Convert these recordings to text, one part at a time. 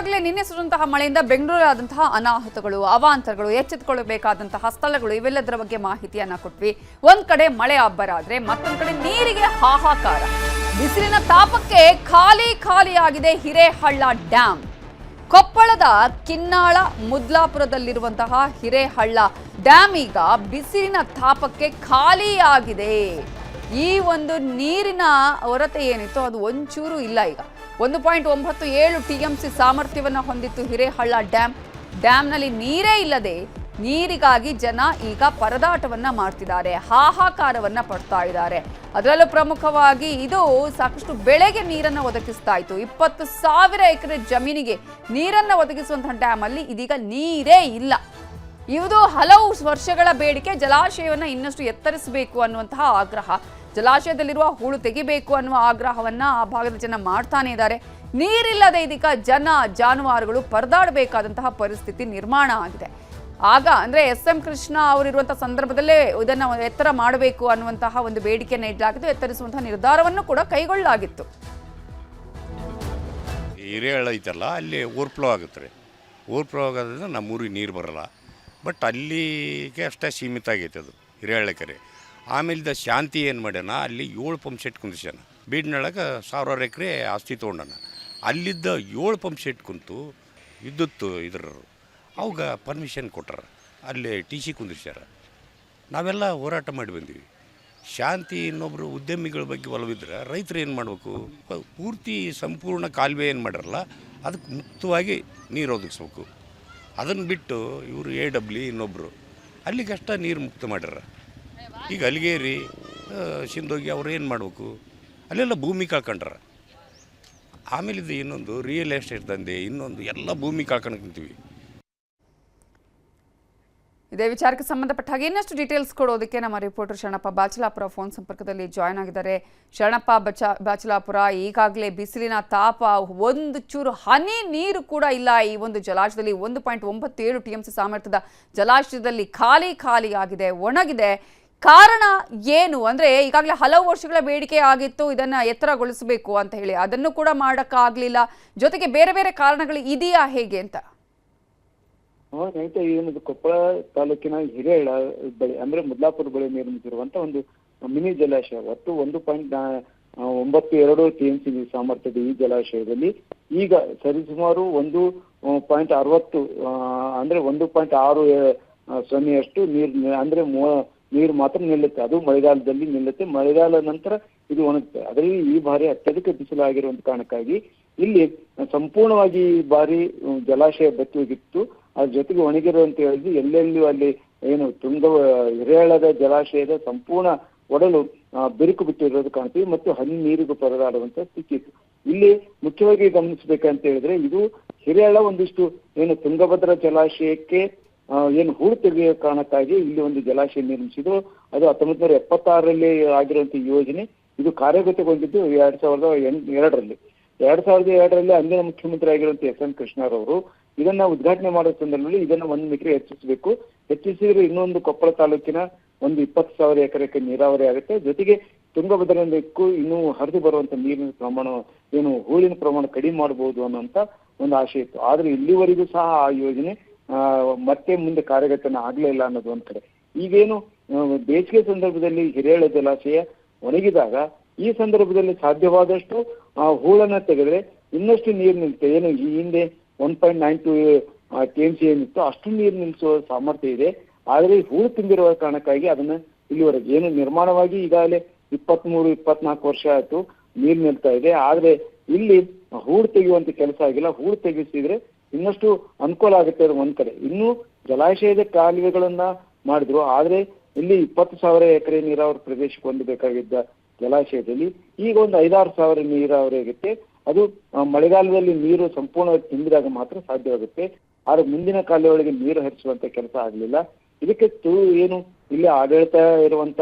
ಈಗಾಗಲೇ ನಿನ್ನೆ ಸುರಿದಂತಹ ಮಳೆಯಿಂದ ಬೆಂಗಳೂರಾದಂತಹ ಅನಾಹುತಗಳು, ಅವಾಂತರಗಳು, ಎಚ್ಚೆತ್ತುಕೊಳ್ಳಬೇಕಾದಂತಹ ಸ್ಥಳಗಳು ಇವೆಲ್ಲದರ ಬಗ್ಗೆ ಮಾಹಿತಿಯನ್ನ ಕೊಟ್ವಿ. ಒಂದ್ ಕಡೆ ಮಳೆ ಅಬ್ಬರ ಆದ್ರೆ ಮತ್ತೊಂದ್ ಕಡೆ ನೀರಿಗೆ ಹಾಹಾಕಾರ. ಬಿಸಿಲಿನ ತಾಪಕ್ಕೆ ಖಾಲಿಯಾಗಿದೆ ಹಿರೇಹಳ್ಳ ಡ್ಯಾಂ. ಕೊಪ್ಪಳದ ಕಿನ್ನಾಳ ಮುದ್ಲಾಪುರದಲ್ಲಿರುವಂತಹ ಹಿರೇಹಳ್ಳ ಡ್ಯಾಂ ಈಗ ಬಿಸಿಲಿನ ತಾಪಕ್ಕೆ ಖಾಲಿಯಾಗಿದೆ. ಈ ಒಂದು ನೀರಿನ ಹೊರತೆ ಏನಿತ್ತು ಅದು ಒಂಚೂರು ಇಲ್ಲ. ಈಗ 1.97 TMC ಸಾಮರ್ಥ್ಯವನ್ನು ಹೊಂದಿತ್ತು ಹಿರೇಹಳ್ಳ ಡ್ಯಾಂ. ಡ್ಯಾಂನಲ್ಲಿ ನೀರೇ ಇಲ್ಲದೆ ನೀರಿಗಾಗಿ ಜನ ಈಗ ಪರದಾಟವನ್ನ ಮಾಡ್ತಿದ್ದಾರೆ, ಹಾಹಾಕಾರವನ್ನ ಪಡ್ತಾ ಇದ್ದಾರೆ. ಅದರಲ್ಲೂ ಪ್ರಮುಖವಾಗಿ ಇದು ಸಾಕಷ್ಟು ಬೆಳೆಗೆ ನೀರನ್ನು ಒದಗಿಸ್ತಾ ಇತ್ತು. 20,000 ಎಕರೆ ಜಮೀನಿಗೆ ನೀರನ್ನು ಒದಗಿಸುವಂತಹ ಡ್ಯಾಮ್ ಅಲ್ಲಿ ಇದೀಗ ನೀರೇ ಇಲ್ಲ. ಇದು ಹಲವು ವರ್ಷಗಳ ಬೇಡಿಕೆ. ಜಲಾಶಯವನ್ನು ಇನ್ನಷ್ಟು ಎತ್ತರಿಸಬೇಕು ಅನ್ನುವಂತಹ ಆಗ್ರಹ, ಜಲಾಶಯದಲ್ಲಿರುವ ಹೂಳು ತೆಗಿಬೇಕು ಅನ್ನುವ ಆಗ್ರಹವನ್ನ ಆ ಭಾಗದ ಜನ ಮಾಡ್ತಾನೆ ಇದ್ದಾರೆ. ನೀರಿಲ್ಲದೆ ಇದೀಗ ಜನ ಜಾನುವಾರುಗಳು ಪರದಾಡಬೇಕಾದಂತಹ ಪರಿಸ್ಥಿತಿ ನಿರ್ಮಾಣ ಆಗಿದೆ. ಆಗ ಅಂದ್ರೆ SM ಕೃಷ್ಣ ಅವರಿರುವಂತಹ ಸಂದರ್ಭದಲ್ಲೇ ಇದನ್ನು ಎತ್ತರ ಮಾಡಬೇಕು ಅನ್ನುವಂತಹ ಒಂದು ಬೇಡಿಕೆಯನ್ನು ಇಡಲಾಗಿತ್ತು. ಎತ್ತರಿಸುವಂತಹ ನಿರ್ಧಾರವನ್ನು ಕೂಡ ಕೈಗೊಳ್ಳಲಾಗಿತ್ತು. ಹಿರೇಹಳ್ಳ ಐತಲ್ಲ, ಅಲ್ಲಿ ಓವರ್ಫ್ಲೋ ಆಗುತ್ತೆ. ಓವರ್ಫ್ಲೋ ಆಗೋದ್ರಿಂದ ನಮ್ಮೂರಿಗೆ ನೀರು ಬರಲ್ಲ. ಬಟ್ ಅಲ್ಲಿಗೆ ಅಷ್ಟೇ ಸೀಮಿತ ಆಗೈತೆ ಅದು ಹಿರೇಹಳ್ಳ ಕೆರೆ. ಆಮೇಲೆ ಶಾಂತಿ ಏನು ಮಾಡ್ಯಾನ, ಅಲ್ಲಿ 7 ಪಂಪ್ ಸೆಟ್ ಕುಂದಿಸ್ಯಾನ. ಬೀಡ್ನೊಳಗೆ 1000 ಎಕರೆ ಆಸ್ತಿ ತೊಗೊಂಡಾನ. ಅಲ್ಲಿದ್ದ 7 ಪಂಪ್ ಸೆಟ್ ಕುಂತು ವಿದ್ಯುತ್ ಇದ್ರರು ಅವಾಗ ಪರ್ಮಿಷನ್ ಕೊಟ್ಟಾರ. ಅಲ್ಲಿ TC ಕುಂದಿಸ್ಯಾರ. ನಾವೆಲ್ಲ ಹೋರಾಟ ಮಾಡಿ ಬಂದೀವಿ. ಶಾಂತಿ ಇನ್ನೊಬ್ಬರು ಉದ್ಯಮಿಗಳ ಬಗ್ಗೆ ಒಲವಿದ್ರೆ ರೈತರು ಏನು ಮಾಡಬೇಕು, ಪೂರ್ತಿ ಸಂಪೂರ್ಣ ಕಾಲುವೆ ಏನು ಮಾಡಿರಲ್ಲ ಅದಕ್ಕೆ ಮುಕ್ತವಾಗಿ ನೀರು ಒದಗಿಸ್ಬೇಕು. ಅದನ್ನು ಬಿಟ್ಟು ಇವರು AW ಇನ್ನೊಬ್ಬರು ಅಲ್ಲಿಗಷ್ಟ ನೀರು ಮುಕ್ತ ಮಾಡ್ಯಾರ. ಈಗ ಅಲಿಗೇರಿ ಸಿಂಧೋಗಿ ಅವ್ರು ಏನು ಮಾಡಬೇಕು, ಅಲ್ಲೆಲ್ಲ ಭೂಮಿ ಕಳ್ಕೊಂಡ್ರ. ಆಮೇಲೆ ಇದು ಇನ್ನೊಂದು ರಿಯಲ್ ಎಸ್ಟೇಟ್ ದಂಧೆ, ಇನ್ನೊಂದು ಎಲ್ಲ ಭೂಮಿ ಕಳ್ಕೊಂಡ್ತೀವಿ. ಇದೇ ವಿಚಾರಕ್ಕೆ ಸಂಬಂಧಪಟ್ಟ ಹಾಗೆ ಇನ್ನಷ್ಟು ಡೀಟೇಲ್ಸ್ ಕೊಡೋದಕ್ಕೆ ನಮ್ಮ ರಿಪೋರ್ಟರ್ ಶರಣಪ್ಪ ಬಾಚಲಾಪುರ ಫೋನ್ ಸಂಪರ್ಕದಲ್ಲಿ ಜಾಯ್ನ್ ಆಗಿದ್ದಾರೆ. ಶರಣಪ್ಪ ಬಾಚಲಾಪುರ, ಈಗಾಗಲೇ ಬಿಸಿಲಿನ ತಾಪ, ಒಂದು ಚೂರು ಹನಿ ನೀರು ಕೂಡ ಇಲ್ಲ ಈ ಒಂದು ಜಲಾಶಯದಲ್ಲಿ. 1.97 TMC ಸಾಮರ್ಥ್ಯದ ಜಲಾಶಯದಲ್ಲಿ ಖಾಲಿ ಆಗಿದೆ, ಒಣಗಿದೆ. ಕಾರಣ ಏನು ಅಂದ್ರೆ ಈಗಾಗಲೇ ಹಲವು ವರ್ಷಗಳ ಬೇಡಿಕೆ ಆಗಿತ್ತು ಇದನ್ನ ಎತ್ತರಗೊಳಿಸಬೇಕು ಅಂತ ಹೇಳಿ, ಅದನ್ನು ಕೂಡ ಮಾಡೋಕ್ಕಾಗಲಿಲ್ಲ. ಜೊತೆಗೆ ಬೇರೆ ಬೇರೆ ಕಾರಣಗಳು ಇದೆಯಾ ಹೇಗೆ ಅಂತ? ರೈತ ಏನದು ಕೊಪ್ಪಳ ತಾಲೂಕಿನ ಹಿರೇಹಳ್ಳ ಬಳಿ ಅಂದ್ರೆ ಮುದ್ಲಾಪುರ ಬಳಿ ನಿರ್ಮಿಸಿರುವಂತ ಒಂದು ಮಿನಿ ಜಲಾಶಯ. ಒಟ್ಟು 1.92 TMC ಸಾಮರ್ಥ್ಯದ ಈ ಜಲಾಶಯದಲ್ಲಿ ಈಗ ಸರಿಸುಮಾರು 1.60 ಅಂದ್ರೆ 1.60 ನೀರು ಅಂದ್ರೆ ನೀರು ಮಾತ್ರ ನಿಲ್ಲುತ್ತೆ. ಅದು ಮಳೆಗಾಲದಲ್ಲಿ ನಿಲ್ಲುತ್ತೆ. ಮಳೆಗಾಲ ನಂತರ ಇದು ಒಣಗುತ್ತೆ. ಅದರಲ್ಲಿ ಈ ಬಾರಿ ಅತ್ಯಧಿಕ ಬಿಸಿಲು ಆಗಿರುವಂತ ಕಾರಣಕ್ಕಾಗಿ ಇಲ್ಲಿ ಸಂಪೂರ್ಣವಾಗಿ ಈ ಬಾರಿ ಜಲಾಶಯ ಬತ್ತಿ ಹೋಗಿತ್ತು. ಅದ್ರ ಜೊತೆಗೆ ಒಣಗಿರುವಂತ ಹೇಳಿದ್ವಿ. ಎಲ್ಲೆಲ್ಲೂ ಅಲ್ಲಿ ಏನು ಹಿರೇಹಳ್ಳದ ಜಲಾಶಯದ ಸಂಪೂರ್ಣ ಒಡಲು ಬಿರುಕು ಬಿಟ್ಟಿರೋದು ಕಾಣ್ತೀವಿ ಮತ್ತು ಹನಿ ನೀರಿಗೂ ಪರದಾಡುವಂತ ಸ್ಥಿತಿ ಇತ್ತು. ಇಲ್ಲಿ ಮುಖ್ಯವಾಗಿ ಗಮನಿಸಬೇಕಂತ ಹೇಳಿದ್ರೆ, ಇದು ಹಿರೇಹಳ್ಳ ಒಂದಿಷ್ಟು ಏನು ತುಂಗಭದ್ರಾ ಜಲಾಶಯಕ್ಕೆ ಏನು ಹೂಳು ತೆಗೆಯುವ ಕಾರಣಕ್ಕಾಗಿ ಇಲ್ಲಿ ಒಂದು ಜಲಾಶಯ ನಿರ್ಮಿಸಿದ್ರು. ಅದು 1976ರಲ್ಲಿ ಆಗಿರುವಂತ ಯೋಜನೆ. ಇದು ಕಾರ್ಯಗತಗೊಂಡಿದ್ದು 2002ರಲ್ಲಿ. 2002ರಲ್ಲಿ ಅಂದಿನ ಮುಖ್ಯಮಂತ್ರಿ ಆಗಿರುವಂತ SM ಕೃಷ್ಣರವರು ಇದನ್ನ ಉದ್ಘಾಟನೆ ಮಾಡೋ ಸಂದರ್ಭದಲ್ಲಿ ಇದನ್ನ 1 ಮೀಟರ್ ಹೆಚ್ಚಿಸಬೇಕು, ಹೆಚ್ಚಿಸಿದ್ರೆ ಇನ್ನೊಂದು ಕೊಪ್ಪಳ ತಾಲೂಕಿನ ಒಂದು 20,000 ಎಕರೆಗೆ ನೀರಾವರಿ ಆಗುತ್ತೆ. ಜೊತೆಗೆ ತುಂಗಭದ್ರಕ್ಕೂ ಇನ್ನೂ ಹರಿದು ಬರುವಂತ ನೀರಿನ ಪ್ರಮಾಣ ಏನು ಹೂಳಿನ ಪ್ರಮಾಣ ಕಡಿಮೆ ಮಾಡಬಹುದು ಅನ್ನೋಂತ ಒಂದು ಆಶೆ ಇತ್ತು. ಆದ್ರೆ ಇಲ್ಲಿವರೆಗೂ ಸಹ ಆ ಯೋಜನೆ ಮತ್ತೆ ಮುಂದೆ ಕಾರ್ಯಗತನ ಆಗ್ಲೇ ಇಲ್ಲ ಅನ್ನೋದು ಒಂದ್ ಕಡೆ. ಈಗೇನು ಬೇಸಿಗೆ ಸಂದರ್ಭದಲ್ಲಿ ಹಿರೇಹಳ್ಳ ಜಲಾಶಯ ಒಣಗಿದಾಗ ಈ ಸಂದರ್ಭದಲ್ಲಿ ಸಾಧ್ಯವಾದಷ್ಟು ಹೂಳನ್ನ ತೆಗೆದ್ರೆ ಇನ್ನಷ್ಟು ನೀರು ನಿಲ್ತೆ. ಏನು ಈ ಹಿಂದೆ 1.92 TMC ಏನಿತ್ತು ಅಷ್ಟು ನೀರು ನಿಲ್ಲಿಸುವ ಸಾಮರ್ಥ್ಯ ಇದೆ. ಆದ್ರೆ ಹೂಳು ತುಂಬಿರುವ ಕಾರಣಕ್ಕಾಗಿ ಅದನ್ನ ಇಲ್ಲಿವರೆಗೆ ಏನು ನಿರ್ಮಾಣವಾಗಿ ಈಗಾಗಲೇ 23-24 ವರ್ಷ ಆಯ್ತು ನೀರು ನಿಲ್ತಾ ಇದೆ. ಆದ್ರೆ ಇಲ್ಲಿ ಹೂಳು ತೆಗೆಯುವಂತ ಕೆಲಸ ಆಗಿಲ್ಲ. ಹೂಳು ತೆಗೆಸಿದ್ರೆ ಇನ್ನಷ್ಟು ಅನುಕೂಲ ಆಗುತ್ತೆ ಒಂದ್ ಕಡೆ. ಇನ್ನು ಜಲಾಶಯದ ಕಾಲುವೆಗಳನ್ನ ಮಾಡಿದ್ರು, ಆದ್ರೆ ಇಲ್ಲಿ 20,000 ಎಕರೆ ನೀರಾವರಿ ಪ್ರದೇಶಕ್ಕೆ ಹೊಂದಬೇಕಾಗಿದ್ದ ಜಲಾಶಯದಲ್ಲಿ ಈಗ ಒಂದು 5,000-6,000 ನೀರಾವರಿ ಆಗುತ್ತೆ. ಅದು ಮಳೆಗಾಲದಲ್ಲಿ ನೀರು ಸಂಪೂರ್ಣವಾಗಿ ತುಂಬಿದಾಗ ಮಾತ್ರ ಸಾಧ್ಯವಾಗುತ್ತೆ. ಆದ್ರೆ ಮುಂದಿನ ಕಾಲುವೆಗಳಿಗೆ ನೀರು ಹರಿಸುವಂತ ಕೆಲಸ ಆಗ್ಲಿಲ್ಲ. ಇದಕ್ಕೆ ಏನು ಇಲ್ಲಿ ಆಡಳಿತ ಇರುವಂತ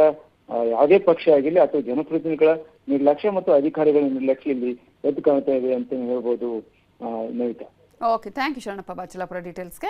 ಯಾವುದೇ ಪಕ್ಷ ಆಗಿರ್ಲಿ ಅಥವಾ ಜನಪ್ರತಿನಿಧಿಗಳ ನಿರ್ಲಕ್ಷ್ಯ ಮತ್ತು ಅಧಿಕಾರಿಗಳ ನಿರ್ಲಕ್ಷ್ಯ ಇಲ್ಲಿ ಎದ್ದು ಕಾಣ್ತಾ ಇದೆ ಅಂತ ಹೇಳ್ಬೋದು Navitha. Okay, thank you Sharanappa Bachalapura ಡೀಟೇಲ್ಸ್ಗೆ.